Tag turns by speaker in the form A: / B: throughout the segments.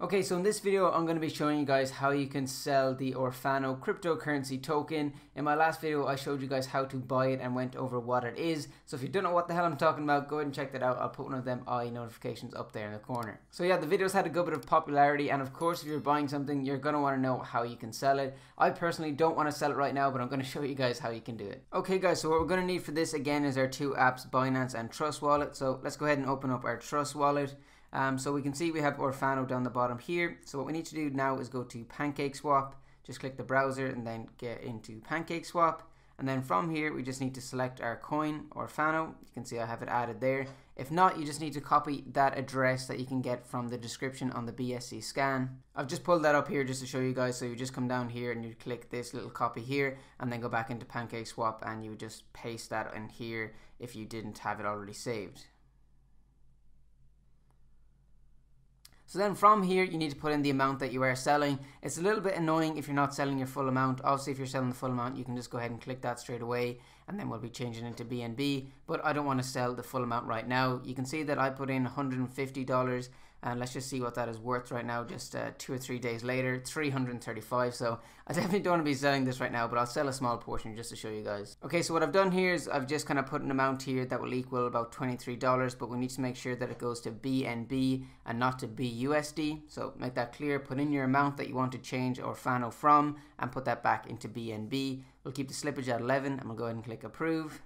A: Okay, so in this video, I'm going to be showing you guys how you can sell the Orfano cryptocurrency token. In my last video, I showed you guys how to buy it and went over what it is. So if you don't know what the hell I'm talking about, go ahead and check that out. I'll put one of them notifications up there in the corner. So yeah, the video's had a good bit of popularity, and of course, if you're buying something, you're going to want to know how you can sell it. I personally don't want to sell it right now, but I'm going to show you guys how you can do it. Okay guys, so what we're going to need for this again is our two apps, Binance and Trust Wallet. So let's go ahead and open up our Trust Wallet. So we can see we have Orfano down the bottom here. So what we need to do now is go to PancakeSwap, just click the browser and then get into PancakeSwap. And then from here, we just need to select our coin, Orfano. You can see I have it added there. If not, you just need to copy that address that you can get from the description on the BSC scan. I've just pulled that up here just to show you guys. So you just come down here and you click this little copy here and then go back into PancakeSwap and you would just paste that in here if you didn't have it already saved. So then from here, you need to put in the amount that you are selling. It's a little bit annoying if you're not selling your full amount. Obviously, if you're selling the full amount, you can just go ahead and click that straight away, and then we'll be changing into BNB. But I don't want to sell the full amount right now. You can see that I put in $150, and let's just see what that is worth right now, just 2 or 3 days later, $335. So I definitely don't want to be selling this right now, but I'll sell a small portion just to show you guys. Okay, so what I've done here is I've just kind of put an amount here that will equal about $23, but we need to make sure that it goes to BNB and not to BUSD. So make that clear, put in your amount that you want to change Orfano from and put that back into BNB. We'll keep the slippage at 11 and we'll go ahead and click approve.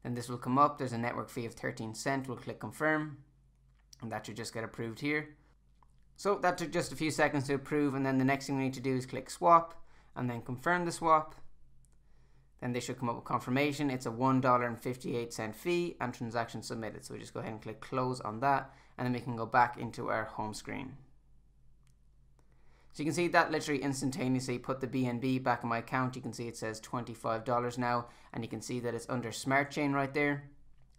A: Then this will come up, there's a network fee of 13 cents, we'll click confirm. And that should just get approved here. So that took just a few seconds to approve, and then the next thing we need to do is click swap and then confirm the swap. Then they should come up with confirmation. It's a $1.58 fee and transaction submitted. So we just go ahead and click close on that, and then we can go back into our home screen. So you can see that literally instantaneously put the BNB back in my account. You can see it says $25 now, and you can see that it's under Smart Chain right there.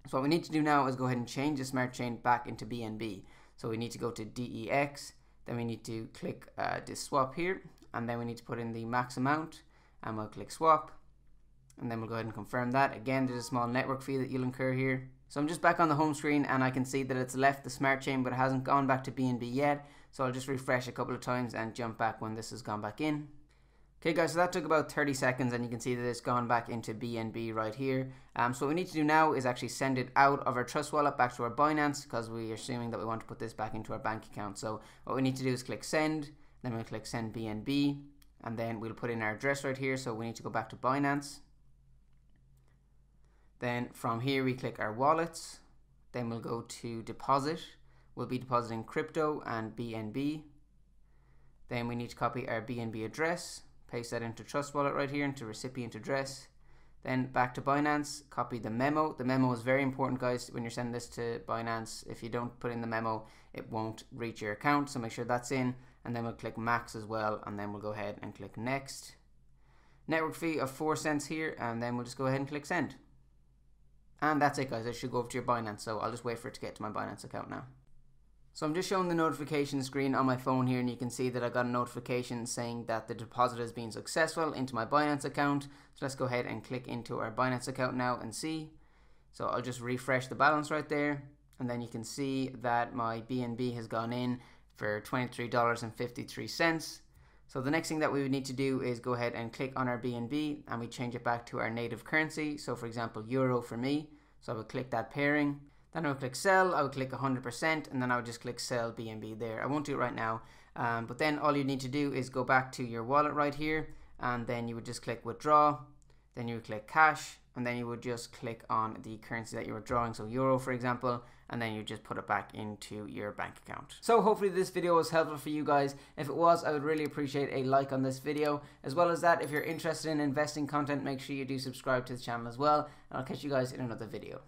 A: So what we need to do now is go ahead and change the Smart Chain back into BNB. So we need to go to DEX, then we need to click this swap here, and then we need to put in the max amount, and we'll click swap, and then we'll go ahead and confirm that. Again, there's a small network fee that you'll incur here. So I'm just back on the home screen, and I can see that it's left the Smart Chain, but it hasn't gone back to BNB yet. So I'll just refresh a couple of times and jump back when this has gone back in. Okay guys, so that took about 30 seconds and you can see that it's gone back into BNB right here. So what we need to do now is actually send it out of our Trust Wallet back to our Binance, because we are assuming that we want to put this back into our bank account. So what we need to do is click send, then we'll click send BNB, and then we'll put in our address right here. So we need to go back to Binance. Then from here we click our wallets, then we'll go to deposit. We'll be depositing crypto and BNB. Then we need to copy our BNB address. Paste that into Trust Wallet right here, into recipient address. Then back to Binance, copy the memo. The memo is very important, guys, when you're sending this to Binance. If you don't put in the memo, it won't reach your account. So make sure that's in. And then we'll click max as well. And then we'll go ahead and click next. Network fee of 4 cents here. And then we'll just go ahead and click send. And that's it, guys. It should go over to your Binance. So I'll just wait for it to get to my Binance account now. So I'm just showing the notification screen on my phone here, and you can see that I got a notification saying that the deposit has been successful into my Binance account. So let's go ahead and click into our Binance account now and see. So I'll just refresh the balance right there, and then you can see that my BNB has gone in for $23.53. So the next thing that we would need to do is go ahead and click on our BNB, and we change it back to our native currency. So for example, Euro for me. So I would click that pairing. Then I would click sell, I would click 100%, and then I would just click sell BNB there. I won't do it right now, but then all you need to do is go back to your wallet right here, and then you would just click withdraw, then you would click cash, and then you would just click on the currency that you were drawing, so Euro for example, and then you just put it back into your bank account. So hopefully this video was helpful for you guys. If it was, I would really appreciate a like on this video. As well as that, if you're interested in investing content, make sure you do subscribe to the channel as well, and I'll catch you guys in another video.